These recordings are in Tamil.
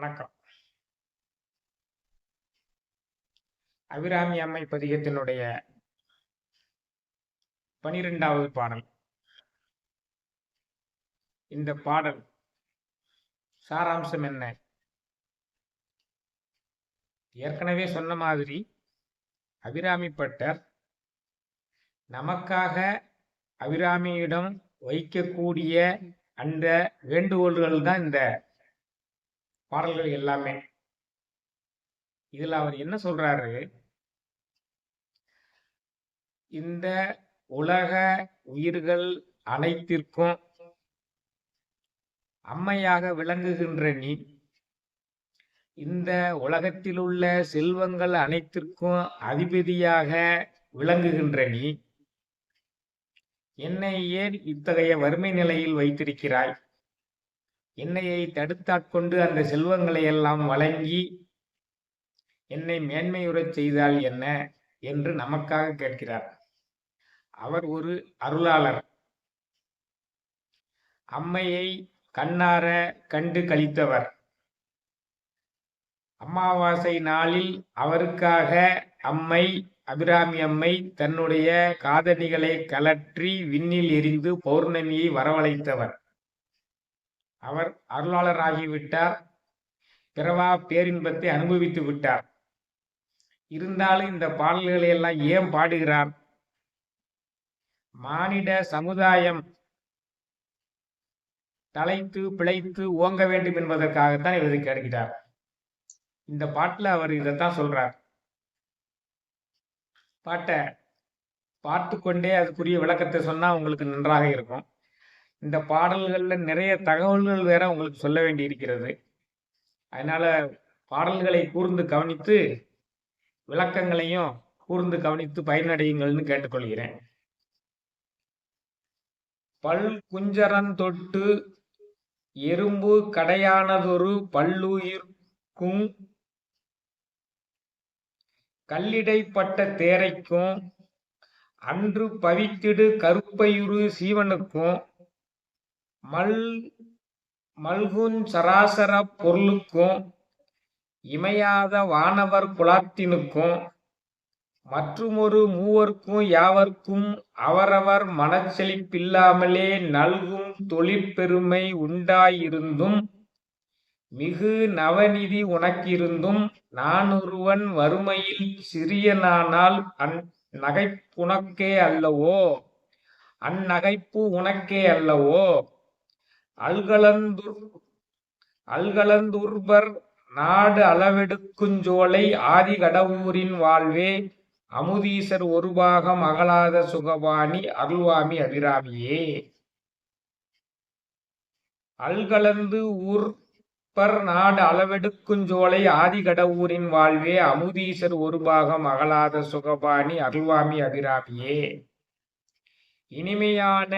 வணக்கம். அபிராமி அம்மை பதிகத்தினுடைய 12வது பாடல். இந்த பாடல் சாராம்சம் என்ன? ஏற்கனவே சொன்ன மாதிரி அபிராமி பட்டர் நமக்காக அபிராமியிடம் வைக்கக்கூடிய அந்த வேண்டுகோள்கள் தான் இந்த பாடல்கள் எல்லாமே. இதுல அவர் என்ன சொல்றாரு? இந்த உலக உயிர்கள் அனைத்திற்கும் அம்மையாக விளங்குகின்ற நீ, இந்த உலகத்தில் உள்ள செல்வங்கள் அனைத்திற்கும் அதிபதியாக விளங்குகின்ற நீ, என்னை ஏன் இத்தகைய வறுமை நிலையில் வைத்திருக்கிறாய்? என்னையை தடுத்தாட்கொண்டு அந்த செல்வங்களை எல்லாம் வழங்கி என்னை மேன்மையுறச் செய்தால் என்ன என்று நமக்காக கேட்கிறார். அவர் ஒரு அருளாளர். அம்மையை கண்ணார கண்டு கழித்தவர். அமாவாசை நாளில் அவருக்காக அம்மை அபிராமி அம்மை தன்னுடைய காதணிகளை கலற்றி விண்ணில் எரிந்து பௌர்ணமியை வரவழைத்தவர். அவர் அருளாளராகிவிட்டார். பிறவா பேரின்பத்தை அனுபவித்து விட்டார். இருந்தாலும் இந்த பாடல்களை எல்லாம் ஏன் பாடுகிறார்? மானிட சமுதாயம் தலைத்து பிழைத்து ஓங்க வேண்டும் என்பதற்காகத்தான் இவரை கேட்கிறார். இந்த பாட்டுல அவர் இதைத்தான் சொல்றார். பாட்டை பார்த்து கொண்டே அதுக்குரிய விளக்கத்தை சொன்னா உங்களுக்கு நன்றாக இருக்கும். இந்த பாடல்கள்ல நிறைய தகவல்கள் வேற உங்களுக்கு சொல்ல வேண்டி இருக்கிறது. அதனால பாடல்களை கூர்ந்து கவனித்து விளக்கங்களையும் கூர்ந்து கவனித்து பயனடையுங்கள்னு கேட்டுக்கொள்கிறேன். பல் குஞ்சரன் தொட்டு எறும்பு கடையானதொரு பல்லுயிர்க்கும் கல்லிடைப்பட்ட தேரைக்கும் அன்று பவித்திடு கருப்பையுறு சீவனுக்கும் மல்குன் சராசர பொருளுக்கும் இமையாத வானவர் குலாத்தினுக்கும் மற்றுமொரு மூவர்க்கும் யாவர்க்கும் அவரவர் மனச்செழிப்பில்லாமலே நல்கும் தொழிற்பெருமை உண்டாயிருந்தும் மிகு நவநிதி உனக்கிருந்தும் நானொருவன் வறுமையில் சிறியனானால் அந்நகைப்புனக்கே அல்லவோ அந்நகைப்பு உனக்கே அல்லவோ அல்கலந்துர்பர் நாடு அளவெடுக்குஞ்சோலை ஆதி கடவுரின் வாழ்வே அமுதீசர் ஒரு பாகம் அகலாத சுகபாணி அருள்வாமி அபிராமியே. அல்கலந்து ஊர்பர் நாடு அளவெடுக்குஞ்சோலை ஆதி கடவுரின் வாழ்வே அமுதீசர் ஒரு பாகம் அகலாத சுகபாணி அருள்வாமி அபிராமியே. இனிமையான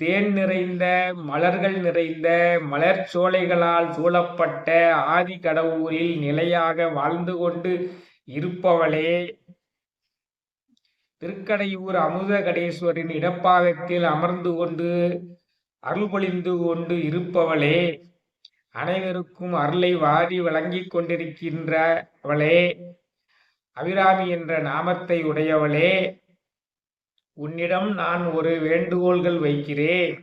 தேன் நிறைந்த மலர்கள் நிறைந்த மலர் சோலைகளால் சூழப்பட்ட ஆதி கடவுரில் நிலையாக வாழ்ந்து கொண்டு இருப்பவளே, திருக்கடையூர் அமுத கடேஸ்வரின் இடப்பாகத்தில் அமர்ந்து கொண்டு அருள் பொழிந்து கொண்டு இருப்பவளே, அனைவருக்கும் அருளை வாரி வழங்கிக் கொண்டிருக்கின்றவளே, அபிராமி என்ற நாமத்தை உடையவளே, உன்னிடம் நான் ஒரு வேண்டுகோள்கள் வைக்கிறேன்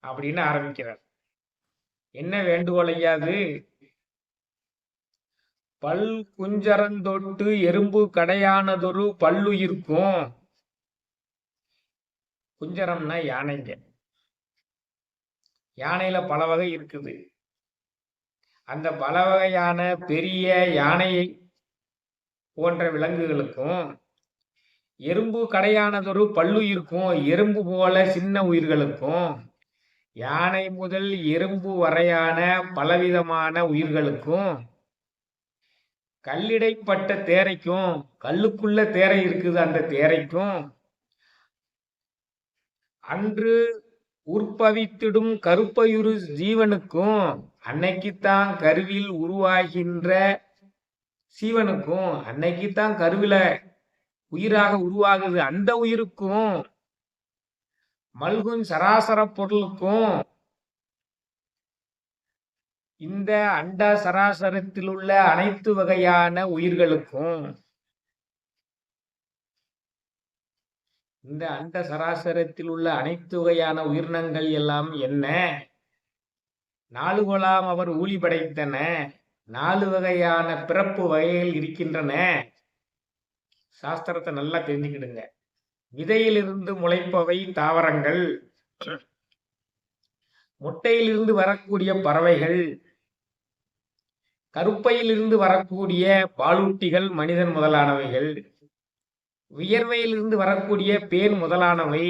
அப்படின்னு ஆரம்பிக்கிறார். என்ன வேண்டுகோள் ஐயாது? பல் குஞ்சரந்தொட்டு எறும்பு கடையானதொரு பல்லுயிர்க்கும். குஞ்சரம்னா யானைங்க. யானையில பல வகை இருக்குது. அந்த பல வகையான பெரிய யானையை போன்ற விலங்குகளுக்கும் எறும்பு கடையானதொரு பல்லுயிர்க்கும், எறும்பு போல சின்ன உயிர்களுக்கும், யானை முதல் எறும்பு வரையான பலவிதமான உயிர்களுக்கும், கல்லிடைப்பட்ட தேரைக்கும், கல்லுக்குள்ள தேரை இருக்குது அந்த தேரைக்கும், அன்று உற்பவித்திடும் கருப்பையுறு ஜீவனுக்கும், அன்னைக்குத்தான் கருவில் உருவாகின்ற சீவனுக்கும், அன்னைக்குத்தான் கருவில உயிராக உருவாகுது அந்த உயிருக்கும், மல்குன் சராசர பொருளுக்கும், இந்த அண்ட சராசரத்தில் உள்ள அனைத்து வகையான உயிர்களுக்கும் இந்த அண்ட சராசரத்தில் உள்ள அனைத்து வகையான உயிரினங்கள் எல்லாம் என்ன? 4 கொலாம் அவர் ஊழி படைத்தன. 4 வகையான பிறப்பு வகைகள் இருக்கின்றன. சாஸ்திரத்தை நல்லா தெரிஞ்சுக்கிடுங்க. விதையிலிருந்து முளைப்பவை தாவரங்கள், முட்டையிலிருந்து வரக்கூடிய பறவைகள், கருப்பையிலிருந்து வரக்கூடிய பாலூட்டிகள் மனிதன் முதலானவைகள், வியர்வையிலிருந்து வரக்கூடிய பேன் முதலானவை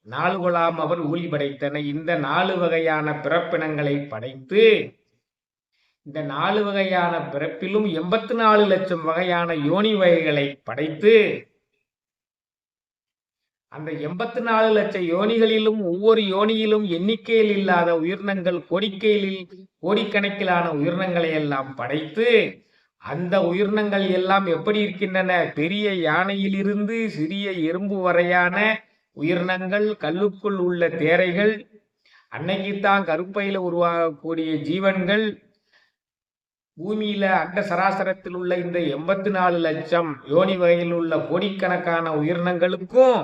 4 கொலாம் அவர் ஊழி படைத்தன. இந்த 4 வகையான பிறப்பினங்களை படைத்து இந்த 4 வகையான பிறப்பிலும் 84 லட்சம் வகையான யோனி வகைகளை படைத்து அந்த 84 லட்சம் யோனிகளிலும் ஒவ்வொரு யோனியிலும் எண்ணிக்கையில் இல்லாத உயிரினங்கள் கோடிக்கணக்கிலான உயிரினங்களை எல்லாம் படைத்து அந்த உயிரினங்கள் எல்லாம் எப்படி இருக்கின்றன? பெரிய யானையிலிருந்து சிறிய எறும்பு வரையான உயிரினங்கள், கல்லுக்குள் உள்ள தேரைகள், அன்னைக்குத்தான் கருப்பையில உருவாகக்கூடிய ஜீவன்கள், பூமியில அண்ட சராசரத்தில் உள்ள இந்த 84 லட்சம் யோனி வகையில் உள்ள கோடிக்கணக்கான உயிரினங்களுக்கும்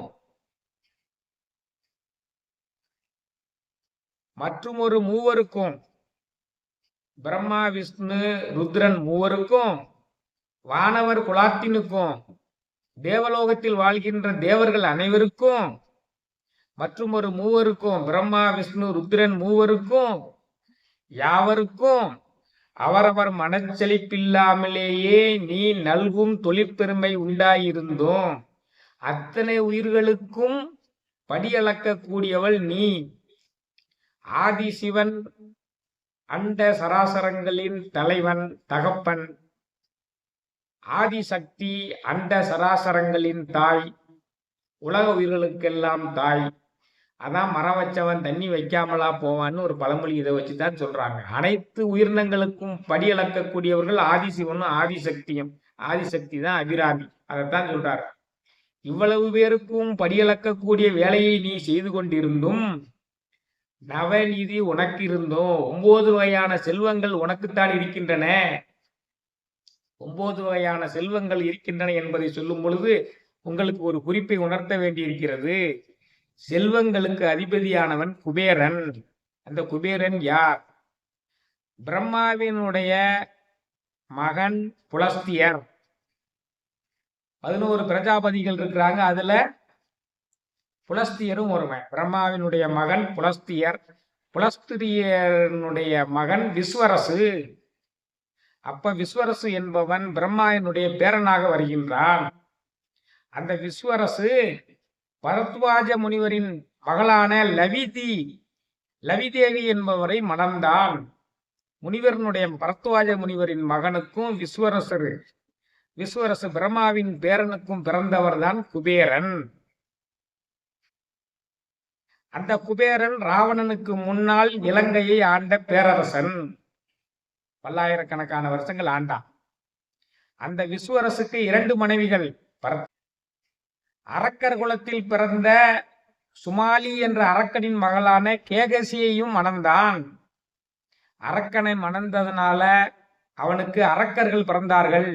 மற்றும் ஒரு மூவருக்கும், பிரம்மா விஷ்ணு ருத்ரன் மூவருக்கும், வானவர் குலாத்தினுக்கும், தேவலோகத்தில் வாழ்கின்ற தேவர்கள் அனைவருக்கும், மற்றும் ஒரு மூவருக்கும், பிரம்மா விஷ்ணு ருத்ரன் மூவருக்கும், யாவருக்கும் அவரவர் மனச்செழிப்பில்லாமலேயே நீ நல்கும் தொழிற்பெருமை உண்டாயிருந்தோம். அத்தனை உயிர்களுக்கும் படியளக்கக்கூடியவள் நீ. ஆதிசிவன் அண்ட சராசரங்களின் தலைவன் தகப்பன். ஆதிசக்தி அண்ட சராசரங்களின் தாய், உலக உயிர்களுக்கெல்லாம் தாய். அதான் மரம் வச்சவன் தண்ணி வைக்காமலா போவான்னு ஒரு பழமொழி இதை வச்சுதான் சொல்றாங்க. அனைத்து உயிரினங்களுக்கும் படியளக்கக்கூடியவர்கள் ஆதிசிவனும் ஆதிசக்தியும். ஆதிசக்தி தான் அபிராமி, அதைத்தான் சொல்றாரு. இவ்வளவு பேருக்கும் படியளக்கக்கூடிய வேலையை நீ செய்து கொண்டிருந்தும் நவநீதி உனக்கு இருந்தோம். 9 வகையான செல்வங்கள் உனக்குத்தான் இருக்கின்றன. 9 வகையான செல்வங்கள் இருக்கின்றன என்பதை சொல்லும் பொழுது உங்களுக்கு ஒரு குறிப்பை உணர்த்த வேண்டியிருக்கிறது. செல்வங்களுக்கு அதிபதியானவன் குபேரன். அந்த குபேரன் யார்? பிரம்மாவினுடைய மகன் புலஸ்தியர். 11 பிரஜாபதிகள் இருக்கிறாங்க. அதுல புலஸ்தியரும் ஒருவன். பிரம்மாவினுடைய மகன் புலஸ்தியர். புலஸ்தியனுடைய மகன் விஸ்வரசு. அப்ப விஸ்வரசு என்பவன் பிரம்மாவினுடைய பேரனாக வருகின்றான். அந்த விஸ்வரசு பரத்வாஜ முனிவரின் மகளான லவிதேவி என்பவரை மணந்தான். முனிவரனுடைய பரத்வாஜ முனிவரின் மகனுக்கும் விஸ்வரசு பிரம்மாவின் பேரனுக்கும் பிறந்தவர் தான் குபேரன். அந்த குபேரன் ராவணனுக்கு முன்னால் இலங்கையை ஆண்ட பேரரசன். பல்லாயிரக்கணக்கான வருஷங்கள் ஆண்டான். அந்த விஸ்வரசுக்கு 2 மனைவிகள். அரக்கர் குலத்தில் பிறந்த சுமாலி என்ற அரக்கனின் மகளான கேகசியையும் மணந்தான். அரக்கனை மணந்ததனால அவனுக்கு அரக்கர்கள் பிறந்தார்கள்.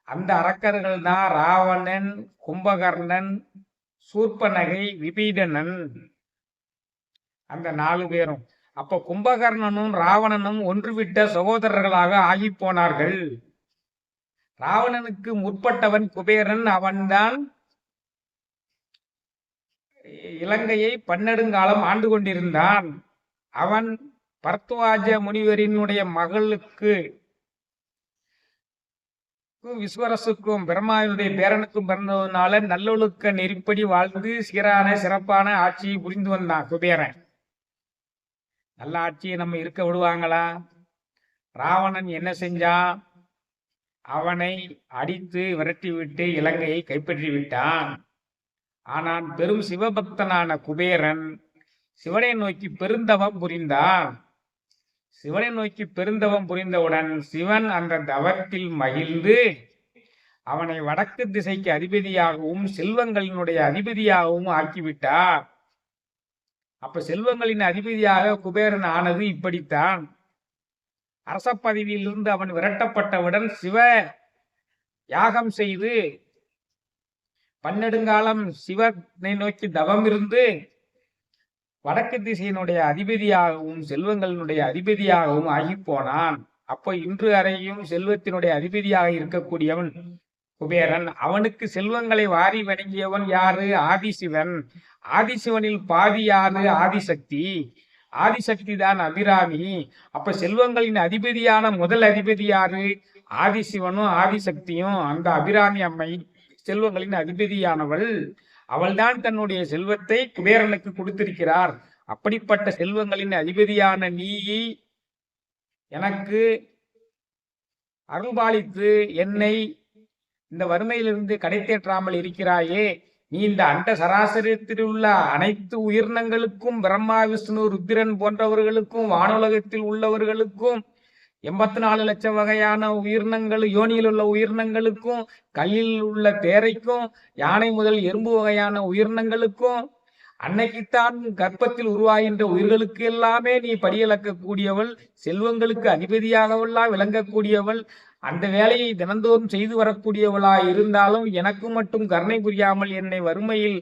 அந்த அரக்கர்கள் தான் ராவணன், கும்பகர்ணன், சூர்பனகை, விபீடனன். அந்த 4 பேரும். அப்ப கும்பகர்ணனும் ராவணனும் ஒன்றுவிட்ட சகோதரர்களாக ஆகி போனார்கள். ராவணனுக்கு முற்பட்டவன் குபேரன். அவன்தான் இலங்கையை பன்னெடுங்காலம் ஆண்டு கொண்டிருந்தான். அவன் பரத்வாஜ முனிவரினுடைய மகளுக்கு விஸ்வரசுக்கும் பிரம்மாவினுடைய பேரனுக்கும் பிறந்ததுனால நல்லொழுக்க நெறிப்படி வாழ்ந்து சிறப்பான ஆட்சியை புரிந்து வந்தான் குபேரன். நல்ல ஆட்சியை நம்ம இருக்க விடுவாங்களா? ராவணன் என்ன செஞ்சான்? அவனை அடித்து விரட்டி விட்டு இலங்கையை கைப்பற்றி விட்டான். ஆனால் பெரும் சிவபக்தனான குபேரன் சிவனை நோக்கி பெருந்தவம் புரிந்தான். சிவனை நோக்கி பெருந்தவம் புரிந்தவுடன் சிவன் அந்த தவத்தில் மகிழ்ந்து அவனை வடக்கு திசைக்கு அதிபதியாகவும் செல்வங்களினுடைய அதிபதியாகவும் ஆக்கிவிட்டார். அப்ப செல்வங்களின் அதிபதியாக குபேரன் ஆனது இப்படித்தான். அரச பதவியிலிருந்து அவன் விரட்டப்பட்டவுடன் சிவ யாகம் செய்து பன்னெடுங்காலம் சிவனை நோக்கி தவம் இருந்து வடக்கு திசையினுடைய அதிபதியாகவும் செல்வங்களினுடைய அதிபதியாகவும் ஆகி போனான். அப்போ இன்று அறையும் செல்வத்தினுடைய அதிபதியாக இருக்கக்கூடியவன் குபேரன். அவனுக்கு செல்வங்களை வாரி வழங்கியவன் யாரு? ஆதிசிவன். ஆதிசிவனில் பாதி யாரு? ஆதிசக்தி. ஆதிசக்தி தான் அபிராமி. அப்ப செல்வங்களின் அதிபதியான முதல் அதிபதி யாரு? ஆதிசிவனும் ஆதிசக்தியும். அந்த அபிராமி அம்மை செல்வங்களின் அதிபதியானவள். அவள்தான் தன்னுடைய செல்வத்தை குபேரனுக்கு கொடுத்திருக்கிறார். அப்படிப்பட்ட செல்வங்களின் அதிபதியான நீ எனக்கு அருள்பாலித்து என்னை இந்த வறுமையிலிருந்து கடை தேற்றாமல் இருக்கிறாயே, நீ இந்த அண்ட சராசரத்தில் உள்ள அனைத்து உயிரினங்களுக்கும், பிரம்மா விஷ்ணு ருத்திரன் போன்றவர்களுக்கும், வானுலகத்தில் உள்ளவர்களுக்கும், 84 லட்சம் வகையான உயிரினங்கள், யோனியில் உள்ள உயிரினங்களுக்கும், கல்லில் உள்ள தேரைக்கும், யானை முதல் எறும்பு வகையான உயிரினங்களுக்கும், அன்னைக்குத்தான் கர்ப்பத்தில் உருவாகின்ற உயிர்களுக்கு எல்லாமே நீ படியளக்கக்கூடியவள், செல்வங்களுக்கு அதிபதியாகவெல்லாம் விளங்கக்கூடியவள். அந்த வேலையை தினந்தோறும் செய்து வரக்கூடியவளாய் இருந்தாலும் எனக்கு மட்டும் கருணை புரியாமல் என்னை வறுமையில்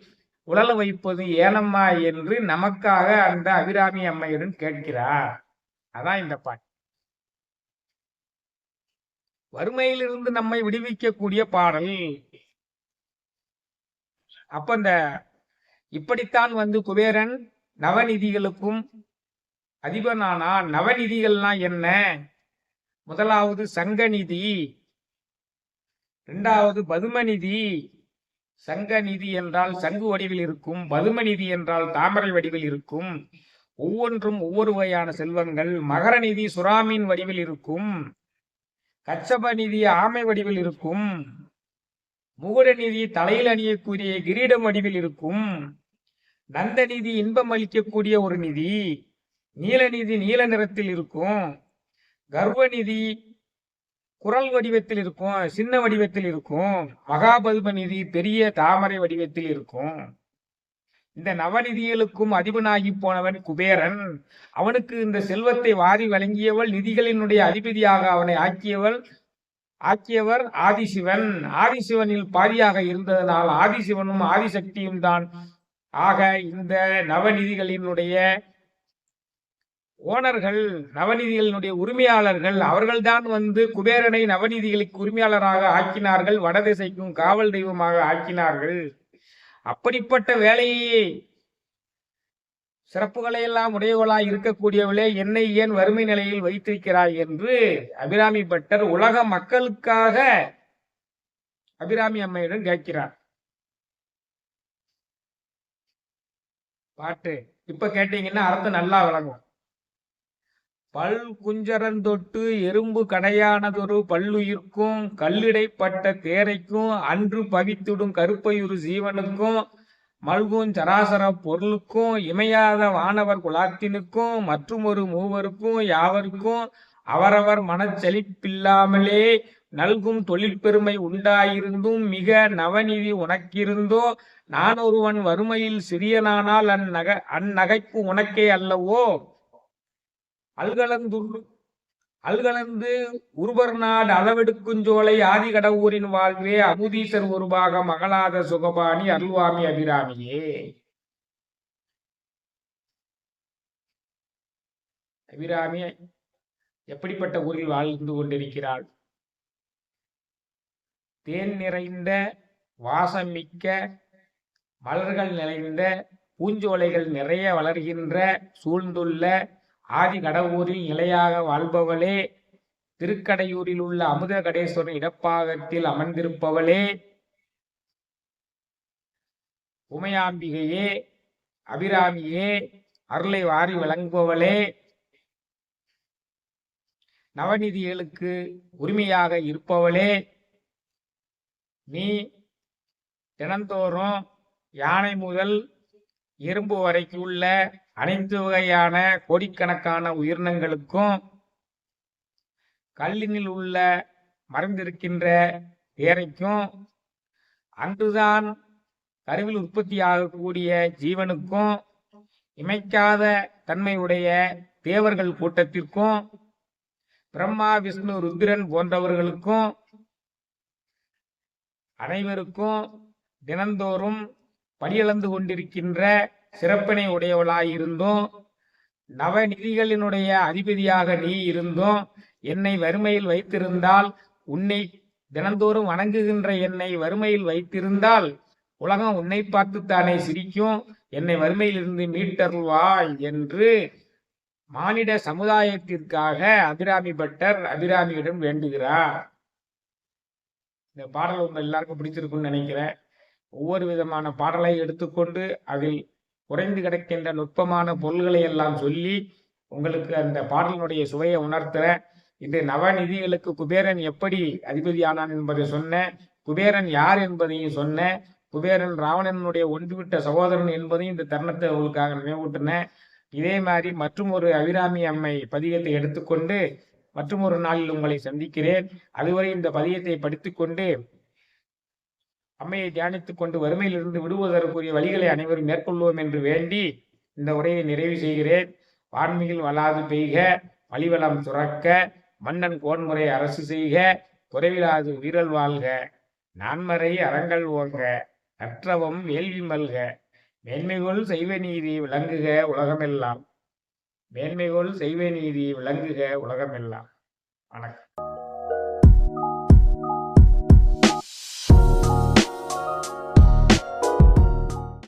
உழல வைப்பது ஏனம்மா என்று நமக்காக அந்த அபிராமி அம்மையுடன் கேட்கிறார். அதான் இந்த பாட்டு. வறுமையிலிருந்து நம்மை விடுவிக்கக்கூடிய பாடல். அப்ப இந்த இப்படித்தான் குபேரன் நவநிதிகளுக்கும் அதிபனானான். நவநிதிகள்னா என்ன? முதலாவது சங்கநிதி, இரண்டாவது பதுமநிதி. சங்கநிதி என்றால் சங்கு வடிவில் இருக்கும், பதுமநிதி என்றால் தாமரை வடிவில் இருக்கும். ஒவ்வொன்றும் ஒவ்வொரு வகையான செல்வங்கள். மகர நிதி சுறாமீன் வடிவில் இருக்கும், கச்சப நிதி ஆமை வடிவில் இருக்கும், முகுட நிதி தலையில் அணியக்கூடிய கிரீடம் வடிவில் இருக்கும், நந்த நிதி இன்பம் அளிக்கக்கூடிய ஒரு நிதி, நீலநிதி நீல நிறத்தில் இருக்கும், கர்வநிதி குரல் வடிவத்தில் இருக்கும், சின்ன வடிவத்தில் இருக்கும், மகாபதும நிதி பெரிய தாமரை வடிவத்தில் இருக்கும். இந்த நவநிதிகளுக்கும் அதிபனாகி போனவன் குபேரன். அவனுக்கு இந்த செல்வத்தை வாரி வழங்கியவள், நிதிகளினுடைய அதிபதியாக அவனை ஆக்கியவர் ஆதிசிவன். ஆதிசிவனில் பாதியாக இருந்ததனால் ஆதிசிவனும் ஆதிசக்தியும் தான். ஆக இந்த நவநிதிகளினுடைய ஓனர்கள், நவநிதிகளினுடைய உரிமையாளர்கள், அவர்கள்தான் குபேரனை நவநிதிகளுக்கு உரிமையாளராக ஆக்கினார்கள், வடதிசைக்கும் காவல் தெய்வமாக ஆக்கினார்கள். அப்படிப்பட்ட வேலையை சிறப்புகளை எல்லாம் உடையவளாய் இருக்கக்கூடியவளே, என்னை ஏன் வறுமை நிலையில் வைத்திருக்கிறாய் என்று அபிராமி பட்டர் உலக மக்களுக்காக அபிராமி அம்மையிடம் கேட்கிறார். பாட்டு இப்ப கேட்டீங்கன்னா அர்த்தம் நல்லா விளங்கும். பல் குஞ்சரந்தொட்டு எறும்பு கடையானதொரு பல்லுயிர்க்கும், கல்லிடைப்பட்ட தேரைக்கும், அன்று பவித்துடும் கருப்பையுறு ஜீவனுக்கும், மல்கும் சராசர பொருளுக்கும், இமையாத வானவர் குலாத்தினுக்கும், மற்றும் ஒரு மூவருக்கும், யாவருக்கும் அவரவர் மனச்செழிப்பில்லாமலே நல்கும் தொழிற்பெருமை உண்டாயிருந்தும் மிக நவநிதி உனக்கிருந்தோ, நான் ஒருவன் வறுமையில் சிறியனானால் அந்நகைப்பு உனக்கே அல்லவோ. அல்கலந்து உருபர்நாடு அளவெடுக்குஞ்சோலை ஆதி கடவுரின் வாழ்வே, அமுதீசர் ஒருபாக மகளாத சுகபாணி அருள்வாமி அபிராமியே. அபிராமி எப்படிப்பட்ட ஊரில் வாழ்ந்து கொண்டிருக்கிறாள்? தேன் நிறைந்த வாசமிக்க மலர்கள் நிறைந்த பூஞ்சோலைகள் நிறைய வளர்கின்ற சூழ்ந்துள்ள ஆதி கடவுரில் நிலையாக வாழ்பவளே, திருக்கடையூரில் உள்ள அமுத கடேஸ்வரன் இடப்பாகத்தில் அமர்ந்திருப்பவளே, உமையாம்பிகையே, அபிராமியே, அருளை வாரி வழங்குபவளே, நவநிதிகளுக்கு உரிமையாக இருப்பவளே, நீ தினந்தோறும் யானை முதல் எறும்பு வரைக்கும் உள்ள அனைத்து வகையான கோடிக்கணக்கான உயிரினங்களுக்கும், கல்லினில் உள்ள மறைந்திருக்கின்ற தேரைக்கும், அன்றுதான் கருவில் உற்பத்தியாகக்கூடிய ஜீவனுக்கும், இமைக்காத தன்மையுடைய தேவர்கள் கூட்டத்திற்கும், பிரம்மா, விஷ்ணு, ருத்திரன் போன்றவர்களுக்கும் அனைவருக்கும் தினந்தோறும் படியளந்து கொண்டிருக்கின்ற சிறப்பினை உடையவளாயிருந்தும், நவநிதிகளினுடைய அதிபதியாக நீ இருந்தும் என்னை வறுமையில் வைத்திருந்தால், உன்னை தினந்தோறும் வணங்குகின்ற என்னை வறுமையில் வைத்திருந்தால் உலகம் உன்னை பார்த்துத்தானே சிரிக்கும். என்னை வறுமையிலிருந்து மீட்டருள்வாய் என்று மானிட சமுதாயத்திற்காக அபிராமி பட்டர் அபிராமியிடம் வேண்டுகிறார். இந்த பாடல் உங்க எல்லாருக்கும் பிடிச்சிருக்குன்னு நினைக்கிறேன். ஒவ்வொரு விதமான பாடலை எடுத்துக்கொண்டு அதில் குறைந்து கிடக்கின்ற நுட்பமான பொருள்களை எல்லாம் சொல்லி உங்களுக்கு அந்த பாடலினுடைய சுவையை உணர்த்துறேன். இந்த நவநிதிகளுக்கு குபேரன் எப்படி அதிபதியானான் என்பதை சொன்னேன். குபேரன் யார் என்பதையும் சொன்னேன். குபேரன் ராவணனுடைய ஒன்றுவிட்ட சகோதரன் என்பதையும் இந்த தருணத்தை உங்களுக்காக நினைவூட்டினேன். இதே மாதிரி மற்றும் ஒரு அபிராமி அம்மை பதிகத்தை எடுத்துக்கொண்டு மற்றும் ஒரு நாளில் உங்களை சந்திக்கிறேன். அதுவரை இந்த பதிகத்தை படித்துக்கொண்டு அம்மையை தியானித்துக் கொண்டு வறுமையிலிருந்து விடுவதற்குரிய வழிகளை அனைவரும் மேற்கொள்வோம் என்று வேண்டி இந்த உரையை நிறைவு செய்கிறேன். வான்மையில் வளாது பெய்க, வழிவளம் சுரக்க, மன்னன் கோன்முறை அரசு செய்க, குறைவிலாது வீரல் வாழ்க, நான்மறை அறங்கள் ஓங்க, நற்றவம் வேள்வி மல்க, மேன்மைகொள் செய்வ நீதி விளங்குக உலகமெல்லாம். மேன்மைகொள் செய்வ நீதி விளங்குக உலகமெல்லாம். வணக்கம்.